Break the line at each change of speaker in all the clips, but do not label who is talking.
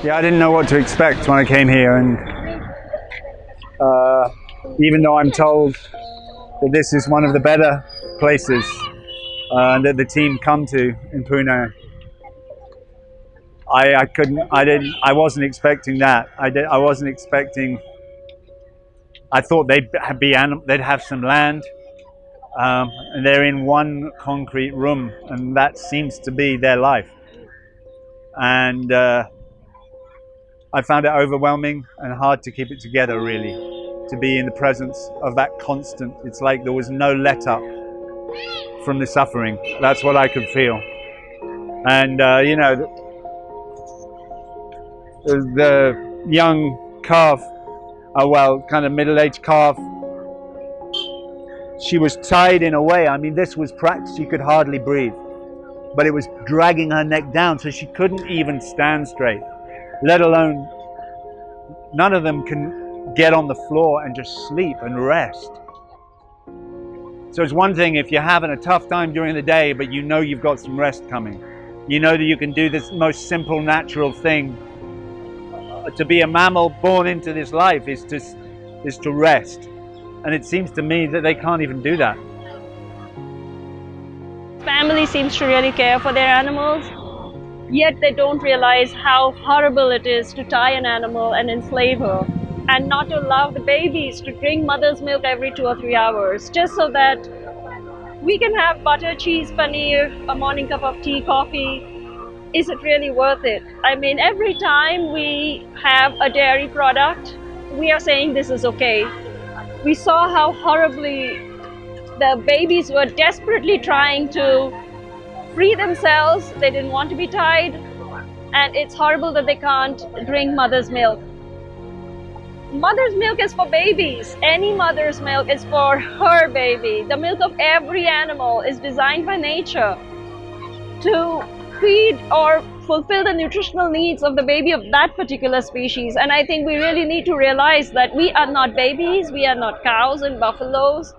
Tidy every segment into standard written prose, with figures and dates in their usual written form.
Yeah, I didn't know what to expect when I came here, and even though I'm told that this is one of the better places that the team come to in Pune, I wasn't expecting that. I wasn't expecting. I thought they'd have some land, and they're in one concrete room, and that seems to be their life. And I found it overwhelming and hard to keep it together, really, to be in the presence of that constant. It's like there was no let up from the suffering. That's what I could feel. And the young calf, kind of middle-aged calf, she was tied in a way. I mean, this was practice. She could hardly breathe, but it was dragging her neck down, so she couldn't even stand straight, let alone, none of them can get on the floor and just sleep and rest. So it's one thing if you're having a tough time during the day, but you know you've got some rest coming. You know that you can do this most simple, natural thing. To be a mammal born into this life is to rest. And it seems to me that they can't even do that.
Family seems to really care for their animals, yet they don't realize how horrible it is to tie an animal and enslave her, and not to allow the babies to drink mother's milk every 2 or 3 hours, just so that we can have butter, cheese, paneer, a morning cup of tea, coffee. Is it really worth it? I mean, every time we have a dairy product, we are saying this is okay. We saw how horribly the babies were desperately trying to free themselves. They didn't want to be tied, and it's horrible that they can't drink mother's milk. Mother's milk is for babies. Any mother's milk is for her baby. The milk of every animal is designed by nature to feed or fulfill the nutritional needs of the baby of that particular species. And I think we really need to realize that we are not babies, we are not cows and buffaloes.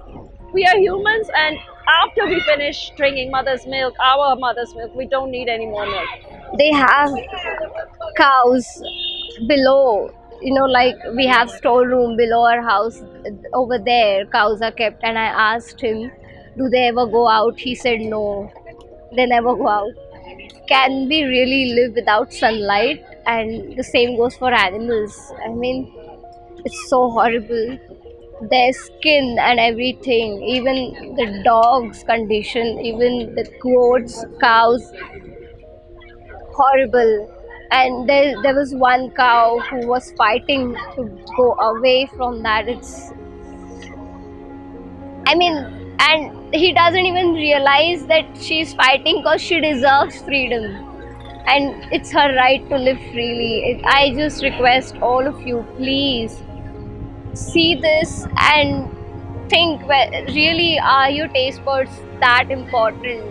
We are humans, and after we finish drinking mother's milk, our mother's milk, we don't need any more milk.
They have cows below, like we have storeroom below our house. Over there, cows are kept, and I asked him, do they ever go out? He said no, they never go out. Can we really live without sunlight? And the same goes for animals. I mean, it's so horrible. Their skin and everything, even the dog's condition, even the goats, cows, horrible. And there was one cow who was fighting to go away from that. And he doesn't even realize that she's fighting because she deserves freedom. And it's her right to live freely. I just request all of you, please, see this and think, really, are your taste buds that important?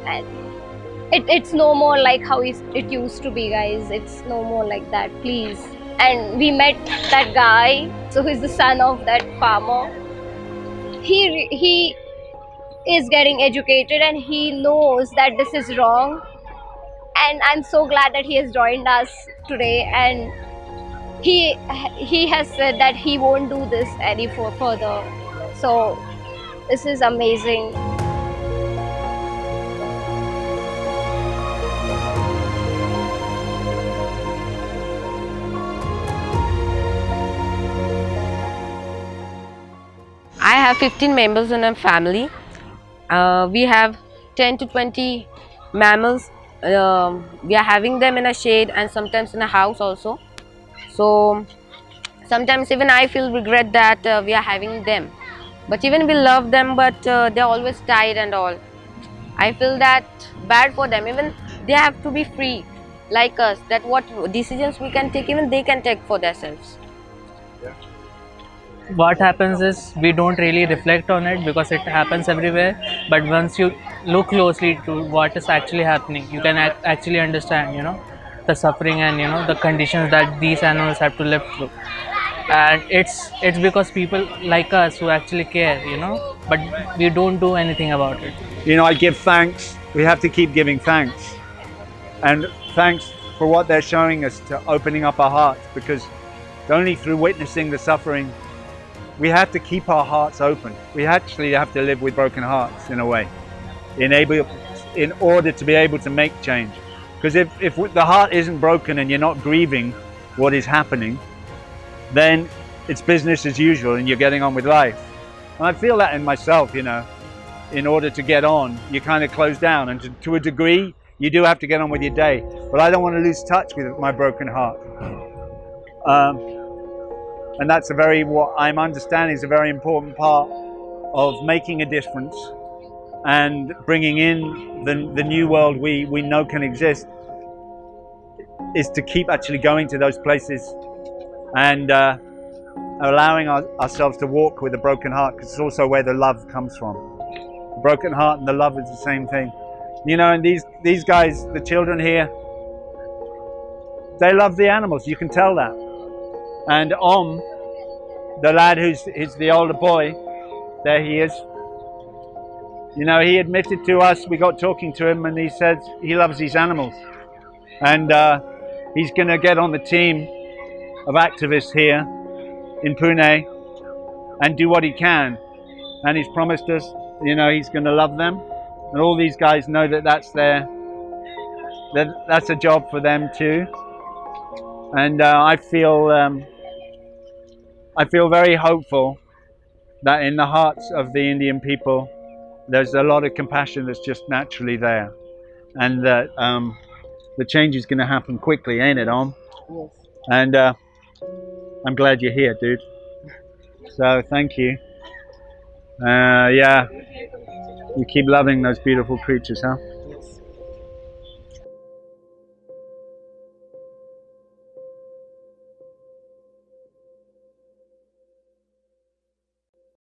And it's no more like how it used to be, guys. It's no more like that, please. And we met that guy, so he's the son of that farmer. He is getting educated and he knows that this is wrong. And I'm so glad that he has joined us today, and he has said that he won't do this any further. So this is amazing.
I have 15 members in a family. We have 10 to 20 mammals. We are having them in a shade and sometimes in a house also. So sometimes even I feel regret that we are having them. But even we love them, but they're always tied and all. I feel that bad for them. Even they have to be free like us, that what decisions we can take, even they can take for themselves.
What happens is we don't really reflect on it because it happens everywhere, but once you look closely to what is actually happening, you can actually understand, the suffering and the conditions that these animals have to live through. And it's because people like us who actually care, but we don't do anything about it.
I give thanks. We have to keep giving thanks, and thanks for what they're showing us, to opening up our hearts, because only through witnessing the suffering, we have to keep our hearts open. We actually have to live with broken hearts in a way, in order to be able to make change. Because if the heart isn't broken and you're not grieving what is happening, then it's business as usual and you're getting on with life. And I feel that in myself, in order to get on, you kind of close down, and to a degree, you do have to get on with your day. But I don't want to lose touch with my broken heart. And that's what I'm understanding is a very important part of making a difference and bringing in the new world we know can exist, is to keep actually going to those places and allowing ourselves to walk with a broken heart, because it's also where the love comes from. The broken heart and the love is the same thing. And these guys, the children here, they love the animals, you can tell that. And the lad who's the older boy, there he is. He admitted to us, we got talking to him, and he said he loves these animals. And he's going to get on the team of activists here in Pune and do what he can. And he's promised us, he's going to love them. And all these guys know that that's a job for them too. And I feel very hopeful that in the hearts of the Indian people, there's a lot of compassion that's just naturally there, and that the change is going to happen quickly, ain't it, Om?
Yes.
And I'm glad you're here, dude. So thank you. Yeah, you keep loving those beautiful creatures, huh?